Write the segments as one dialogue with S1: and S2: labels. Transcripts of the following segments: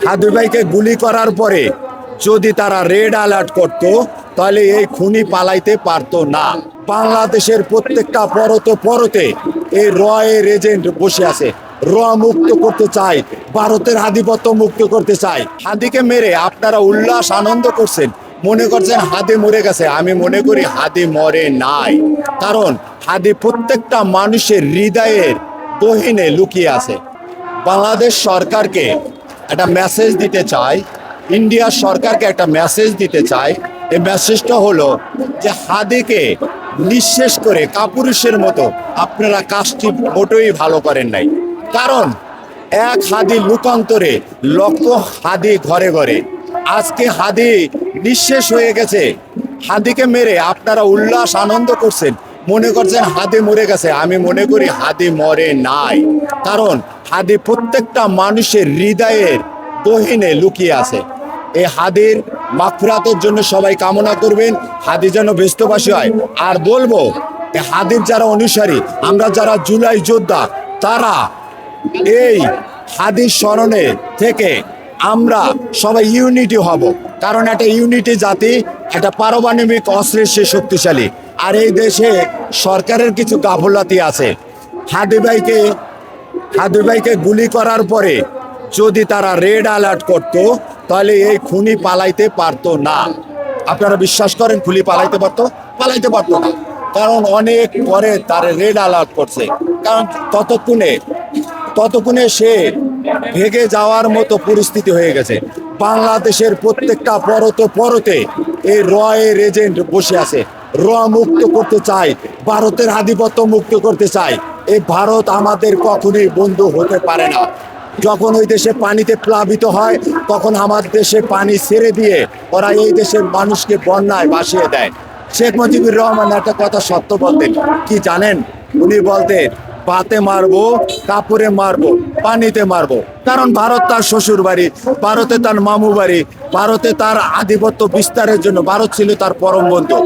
S1: হাদি ভাইকে গুলি করার পরে যদি তারা রেড অ্যালার্ট করত, তাহলে এই খুনি পালাইতে পারতো না। বাংলাদেশের প্রত্যেকটা পরতে এই এর এজেন্ট বসে আছে। মুক্ত করতে চাই, ভারতের আধিপত্য মুক্ত করতে চাই। হাদিকে মেরে আপনারা উল্লাস আনন্দ করছেন, মনে করছেন হাদি মরে গেছে। আমি মনে করি হাদি মরে নাই, কারণ হাদি প্রত্যেকটা মানুষের হৃদয়ের গহীনে লুকিয়ে আছে। বাংলাদেশ সরকারকে একটা মেসেজ দিতে চাই, ইন্ডিয়া সরকারকে একটা মেসেজ দিতে চাই। এই মেসেজটা হলো যে হাদিকে নিঃশেষ করে কাপুরুষের মতো আপনারা কাজটি মোটেই ভালো করেন নাই। কারণ এক হাদি লুকান্তরে লক্ষ হাদি ঘরে ঘরে। আজকে হাদি নিঃশেষ হয়ে গেছে, হাদিকে মেরে আপনারা উল্লাস আনন্দ করছেন, মনে করছেন হাদি মরে গেছে। আমি মনে করি হাদি মরে নাই, কারণ হাদি প্রত্যেকটা মানুষের হৃদয়ের গহীনে লুকিয়ে আছে। এই হাদির মাগফিরাতের জন্য সবাই কামনা করবেন, হাদি যেন ব্যস্তবাসী হয়। আর বলবো, এই হাদির যারা অনুসারী, আমরা যারা জুলাই যোদ্ধা, তারা এই হাদির স্মরণে থেকে আমরা সবাই ইউনিটি হব। কারণ একটা ইউনিটি জাতি, একটা পারমাণবিক অস্ত্রের সে শক্তিশালী। আর এই দেশে সরকারের কিছু গাফলাতি আছে। হাদি ভাইকে গুলি করার পরে যদি তারা রেড অ্যালার্ট করত, তাহলে এই খুনি পালাইতে পারতো না। আপনারা বিশ্বাস করেন খুনি পালাইতে পারতো না, কারণ অনেক পরে তার রেড অ্যালার্ট করছে। কারণ ততক্ষণে সে ভেগে যাওয়ার মতো পরিস্থিতি হয়ে গেছে। বাংলাদেশের প্রত্যেকটা পরতে এই এর এজেন্ট বসে আছে। মুক্ত করতে চাই, ভারতের আধিপত্য মুক্ত করতে চাই। এই ভারত আমাদের কখনোই বন্ধু হতে পারে না। যখন ওই দেশে পানিতে প্লাবিত হয়, তখন আমার দেশে পানি ছেড়ে দিয়ে ওরা এই দেশের মানুষকে বন্যায় ভাসিয়ে দেয়। শেখ মুজিবুর রহমান একটা কথা সত্য বলতেন, কি জানেন? উনি বলতেন, ভাতে মারবো, কাপড়ে মারবো, পানিতে মারবো। কারণ ভারত তার শ্বশুর বাড়ি, ভারতে তার মামু বাড়ি, ভারতে তার আধিপত্য বিস্তারের জন্য ভারত ছিল তার পরম বন্ধু।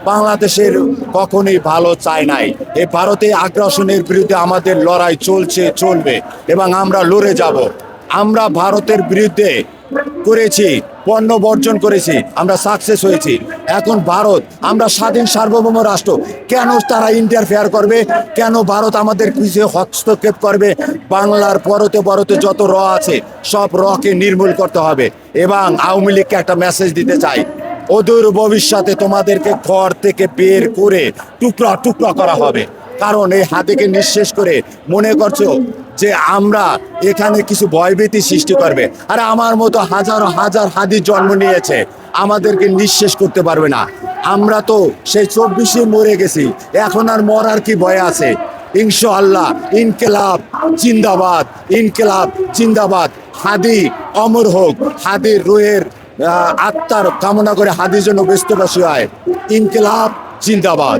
S1: বাংলাদেশের কখনোই ভালো চায় নাই। এই ভারতে আগ্রাসনের বিরুদ্ধে আমাদের লড়াই চলবে এবং আমরা লড়ে যাব। আমরা ভারতের বিরুদ্ধে করেছি, পণ্য বর্জন করেছি, আমরা সাকসেস হয়েছি। এখন ভারত, আমরা স্বাধীন সার্বভৌম রাষ্ট্র, কেন তারা ইন্টারফেয়ার করবে? কেন ভারত আমাদের কিছু হস্তক্ষেপ করবে? বাংলার পরতে যত আছে, সব কে নির্মূল করতে হবে। এবং আওয়ামী লীগকে একটা মেসেজ দিতে চাই, অদূর ভবিষ্যতে তোমাদেরকে ঘর থেকে বের করে টুকরা করা হবে। কারণ এই হাদিকে নিঃশেষ করে মনে করছো যে আমরা এখানে কিছু ভয়ভীতি সৃষ্টি করবে। আরে আমার মতো হাজার হাদি জন্ম নিয়েছে, আমাদেরকে নিঃশেষ করতে পারবে না। আমরা তো সেই 24-এ মরে গেছি, এখন আর মরার কি ভয় আছে? ইনশাআল্লাহ ইনকিলাব জিন্দাবাদ। হাদি অমর হোক, হাদির রুহের আত্মার কামনা করে হাদির জন্য ব্যস্তবাসী হয়। ইনকিলাব জিন্দাবাদ।